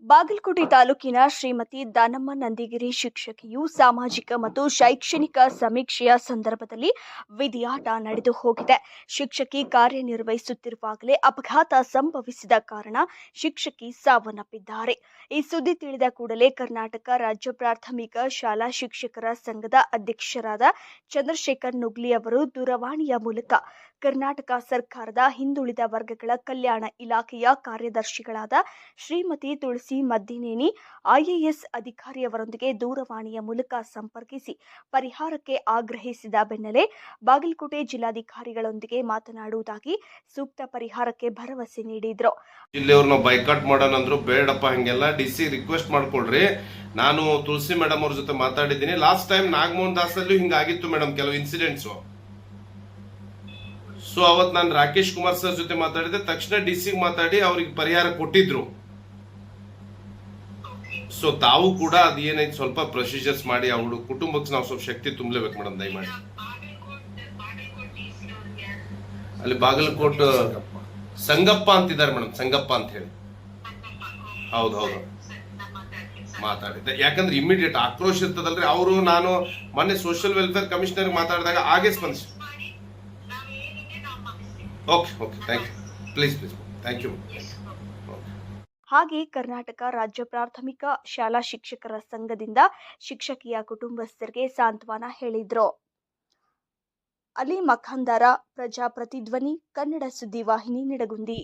ಬಾಗಲಕೋಟೆ ತಾಲೂಕಿನ ಶ್ರೀಮತಿ ದಾನಮ್ಮ ನಂದಿಗಿರಿ ಶಿಕ್ಷಕಿಯು ಸಾಮಾಜಿಕ ಮತ್ತು ಶೈಕ್ಷಣಿಕ ಸಮೀಕ್ಷೆಯ ಸಂದರ್ಭದಲ್ಲಿ ವಿಧಿಯಾಟ ನಡೆದು ಹೋಗಿದೆ. ಶಿಕ್ಷಕಿ ಕಾರ್ಯನಿರ್ವಹಿಸುತ್ತಿರುವಾಗಲೇ ಅಪಘಾತ ಸಂಭವಿಸಿದ ಕಾರಣ ಶಿಕ್ಷಕಿ ಸಾವನ್ನಪ್ಪಿದ್ದಾರೆ. ಈ ಸುದ್ದಿ ತಿಳಿದ ಕೂಡಲೇ ಕರ್ನಾಟಕ ರಾಜ್ಯ ಪ್ರಾಥಮಿಕ ಶಾಲಾ ಶಿಕ್ಷಕರ ಸಂಘದ ಅಧ್ಯಕ್ಷರಾದ ಚಂದ್ರಶೇಖರ್ ನುಗ್ಲಿ ಅವರು ದೂರವಾಣಿಯ ಮೂಲಕ ಕರ್ನಾಟಕ ಸರ್ಕಾರದ ಹಿಂದುಳಿದ ವರ್ಗಗಳ ಕಲ್ಯಾಣ ಇಲಾಖೆಯ ಕಾರ್ಯದರ್ಶಿಗಳಾದ ಶ್ರೀಮತಿ ತುಳಸಿ ಮದ್ದಿನೇನಿ ಐಎಎಸ್ ಅಧಿಕಾರಿಯವರೊಂದಿಗೆ ದೂರವಾಣಿಯ ಮೂಲಕ ಸಂಪರ್ಕಿಸಿ ಪರಿಹಾರಕ್ಕೆ ಆಗ್ರಹಿಸಿದ ಬೆನ್ನಲ್ಲೇ ಬಾಗಲಕೋಟೆ ಜಿಲ್ಲಾಧಿಕಾರಿಗಳೊಂದಿಗೆ ಮಾತನಾಡುವುದಾಗಿ ಸೂಕ್ತ ಪರಿಹಾರಕ್ಕೆ ಭರವಸೆ ನೀಡಿದ್ರು. ಜಿಲ್ಲೆಯವ್ರನ್ನ ಬೈಕಾಟ್ ಮಾಡೋಣ ಅಂದ್ರು, ಬೇಡಪ್ಪ ಹಂಗೆಲ್ಲ ಡಿಸಿ ರಿಕ್ವೆಸ್ಟ್ ಮಾಡ್ಕೊಳ್ರಿ. ನಾನು ತುಳಸಿ ಮೇಡಮ್ ಅವ್ರ ಜೊತೆ ಮಾತಾಡಿದ್ದೀನಿ. ಲಾಸ್ಟ್ ಟೈಮ್ ನಾಗಮೋಹನ್ ದಾಸ್ ಅಲ್ಲೂ ಹಿಂಗಾಗಿತ್ತು ಮೇಡಮ್, ಕೆಲವು ಇನ್ಸಿಡೆಂಟ್ಸ್. ಸೊ ಅವತ್ ನಾನು ರಾಕೇಶ್ ಕುಮಾರ್ ಸರ್ ಜೊತೆ ಮಾತಾಡಿದೆ. ತಕ್ಷಣ ಡಿಸಿ ಮಾತಾಡಿ ಅವ್ರಿಗೆ ಪರಿಹಾರ ಕೊಟ್ಟಿದ್ರು. ಸೊ ತಾವು ಕೂಡ ಅದೇನೈತೆ ಸ್ವಲ್ಪ ಪ್ರೊಸೀಜರ್ಸ್ ಮಾಡಿ ಅವಳು ಕುಟುಂಬಕ್ಕೆ ನಾವು ಸ್ವಲ್ಪ ಶಕ್ತಿ ತುಂಬಲೇಬೇಕು ಮೇಡಮ್, ದಯಮಾಡಿ. ಅಲ್ಲಿ ಬಾಗಲಕೋಟ್ ಸಂಗಪ್ಪ ಅಂತಿದ್ದಾರೆ ಮೇಡಮ್, ಸಂಗಪ್ಪ ಅಂತ ಹೇಳಿ. ಹೌದು ಮಾತಾಡಿದ್ದೆ. ಯಾಕಂದ್ರೆ ಇಮಿಡಿಯೇಟ್ ಆಕ್ರೋಶ ಇರ್ತದಲ್ರಿ. ಅವರು ನಾನು ಮೊನ್ನೆ ಸೋಷಿಯಲ್ ವೆಲ್ಫೇರ್ ಕಮಿಷನರ್ ಮಾತಾಡಿದಾಗ ಹಾಗೆ ಸ್ಪಂದಿಸಿ. Okay thank you. Please thank you. ಹಾಗೆ ಕರ್ನಾಟಕ ರಾಜ್ಯ ಪ್ರಾಥಮಿಕ ಶಾಲಾ ಶಿಕ್ಷಕರ ಸಂಘದಿಂದ ಶಿಕ್ಷಕಿಯ ಕುಟುಂಬಸ್ಥರಿಗೆ ಸಾಂತ್ವನ ಹೇಳಿದ್ರು. ಅಲಿ ಮಖಂದಾರ, ಪ್ರಜಾಪ್ರತಿಧ್ವನಿ, ಕನ್ನಡ ಸುದ್ದಿವಾಹಿನಿ, ನಿಡಗುಂದಿ.